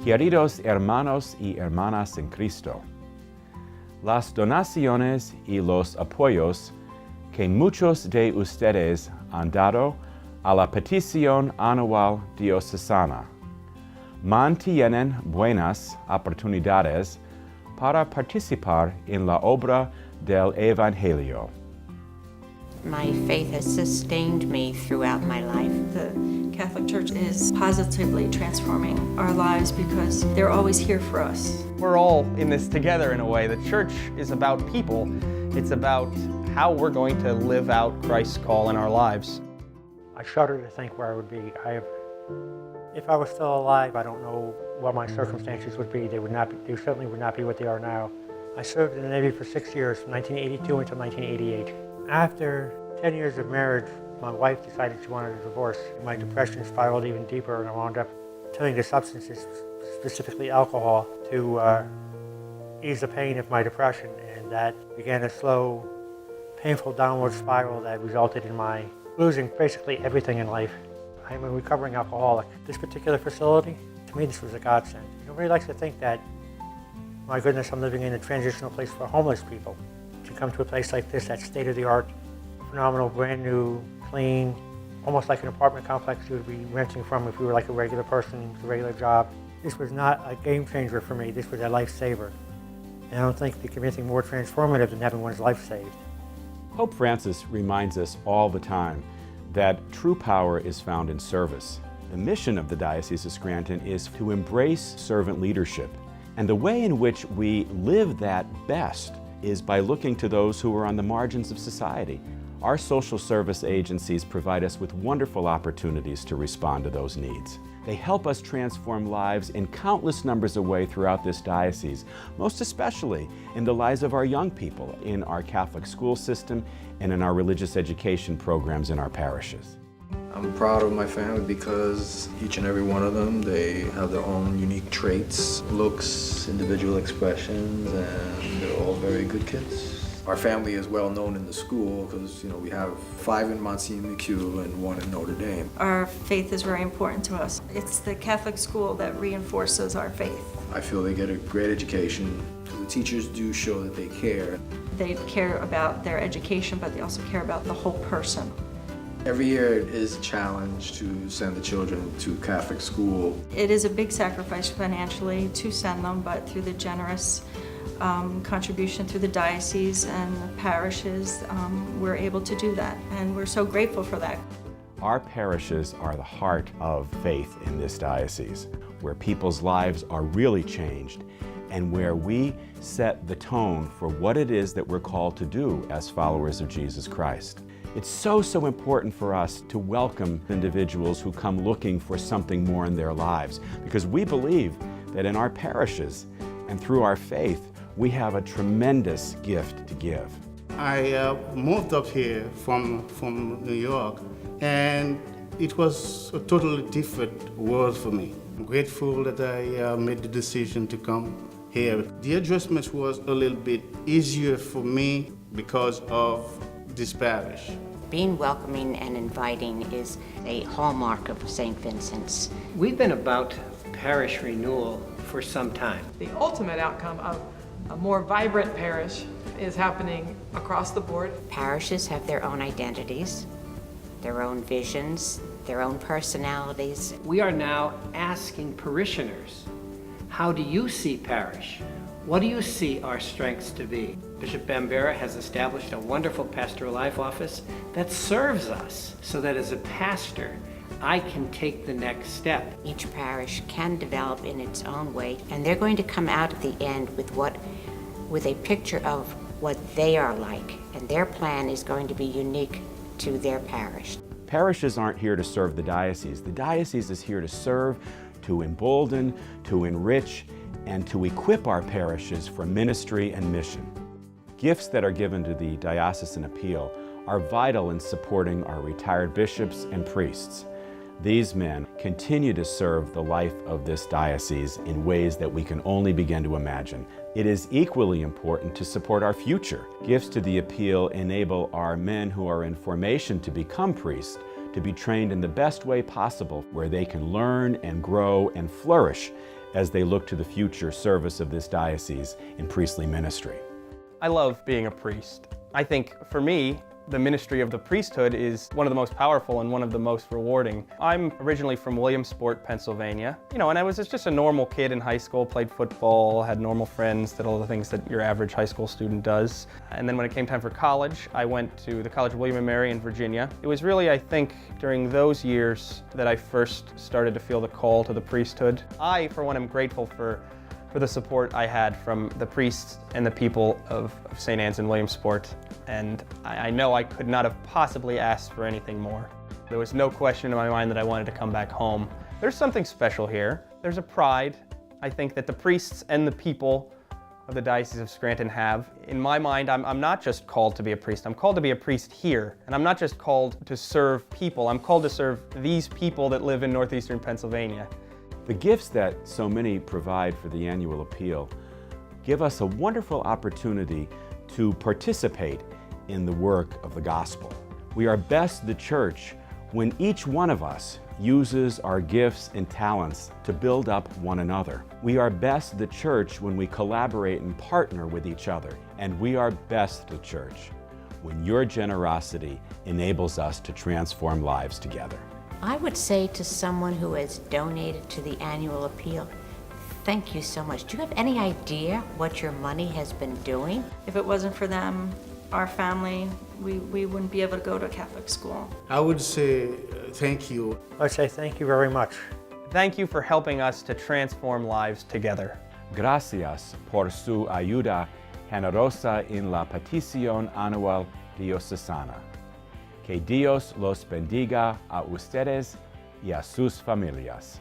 Queridos hermanos y hermanas en Cristo, las donaciones y los apoyos que muchos de ustedes han dado a la petición anual diocesana mantienen buenas oportunidades para participar en la obra del Evangelio. My faith has sustained me throughout my life. The Catholic Church is positively transforming our lives because they're always here for us. We're all in this together in a way. The church is about people. It's about how we're going to live out Christ's call in our lives. I shudder to think where I would be. If I was still alive, I don't know what my circumstances would be. They certainly would not be what they are now. I served in the Navy for 6 years, from 1982 until 1988. After 10 years of marriage, my wife decided she wanted a divorce. My depression spiraled even deeper, and I wound up turning to substances, specifically alcohol, to ease the pain of my depression. And that began a slow, painful downward spiral that resulted in my losing basically everything in life. I'm a recovering alcoholic. This particular facility, to me, this was a godsend. Nobody likes to think that, my goodness, I'm living in a transitional place for homeless people. To come to a place like this, that's state-of-the-art, phenomenal, brand new, clean, almost like an apartment complex you would be renting from if you were like a regular person with a regular job. This was not a game changer for me. This was a lifesaver. And I don't think there can be anything more transformative than having one's life saved. Pope Francis reminds us all the time that true power is found in service. The mission of the Diocese of Scranton is to embrace servant leadership. And the way in which we live that best is by looking to those who are on the margins of society. Our social service agencies provide us with wonderful opportunities to respond to those needs. They help us transform lives in countless numbers of ways throughout this diocese, most especially in the lives of our young people in our Catholic school system and in our religious education programs in our parishes. I'm proud of my family because each and every one of them, they have their own unique traits, looks, individual expressions, and they're all very good kids. Our family is well known in the school because, we have 5 in Monsignor McHugh and 1 in Notre Dame. Our faith is very important to us. It's the Catholic school that reinforces our faith. I feel they get a great education. The teachers do show that they care. They care about their education, but they also care about the whole person. Every year it is a challenge to send the children to Catholic school. It is a big sacrifice financially to send them, but through the generous contribution through the diocese and the parishes, we're able to do that, and we're so grateful for that. Our parishes are the heart of faith in this diocese, where people's lives are really changed and where we set the tone for what it is that we're called to do as followers of Jesus Christ. It's so important for us to welcome individuals who come looking for something more in their lives, because we believe that in our parishes and through our faith, we have a tremendous gift to give. I moved up here from New York, and it was a totally different world for me. I'm grateful that I made the decision to come here. The adjustment was a little bit easier for me because of this parish. Being welcoming and inviting is a hallmark of St. Vincent's. We've been about parish renewal for some time. The ultimate outcome of a more vibrant parish is happening across the board. Parishes have their own identities, their own visions, their own personalities. We are now asking parishioners, how do you see parish? What do you see our strengths to be? Bishop Bambera has established a wonderful pastoral life office that serves us so that as a pastor, I can take the next step. Each parish can develop in its own way, and they're going to come out at the end with a picture of what they are like, and their plan is going to be unique to their parish. Parishes aren't here to serve the diocese. The diocese is here to serve, to embolden, to enrich, and to equip our parishes for ministry and mission. Gifts that are given to the diocesan appeal are vital in supporting our retired bishops and priests. These men continue to serve the life of this diocese in ways that we can only begin to imagine. It is equally important to support our future. Gifts to the appeal enable our men who are in formation to become priests to be trained in the best way possible, where they can learn and grow and flourish as they look to the future service of this diocese in priestly ministry. I love being a priest. I think for me, the ministry of the priesthood is one of the most powerful and one of the most rewarding. I'm originally from Williamsport, Pennsylvania. And I was just a normal kid in high school, played football, had normal friends, did all the things that your average high school student does. And then when it came time for college, I went to the College of William and Mary in Virginia. It was really, I think, during those years that I first started to feel the call to the priesthood. I, for one, am grateful for the support I had from the priests and the people of St. Anne's in Williamsport. And I know I could not have possibly asked for anything more. There was no question in my mind that I wanted to come back home. There's something special here. There's a pride, I think, that the priests and the people of the Diocese of Scranton have. In my mind, I'm not just called to be a priest, I'm called to be a priest here. And I'm not just called to serve people, I'm called to serve these people that live in northeastern Pennsylvania. The gifts that so many provide for the annual appeal give us a wonderful opportunity to participate in the work of the gospel. We are best the church when each one of us uses our gifts and talents to build up one another. We are best the church when we collaborate and partner with each other. And we are best the church when your generosity enables us to transform lives together. I would say to someone who has donated to the annual appeal, thank you so much. Do you have any idea what your money has been doing? If it wasn't for them, our family, we wouldn't be able to go to Catholic school. I would say thank you. I'd say thank you very much. Thank you for helping us to transform lives together. Gracias por su ayuda generosa en la petición anual diocesana. Que Dios los bendiga a ustedes y a sus familias.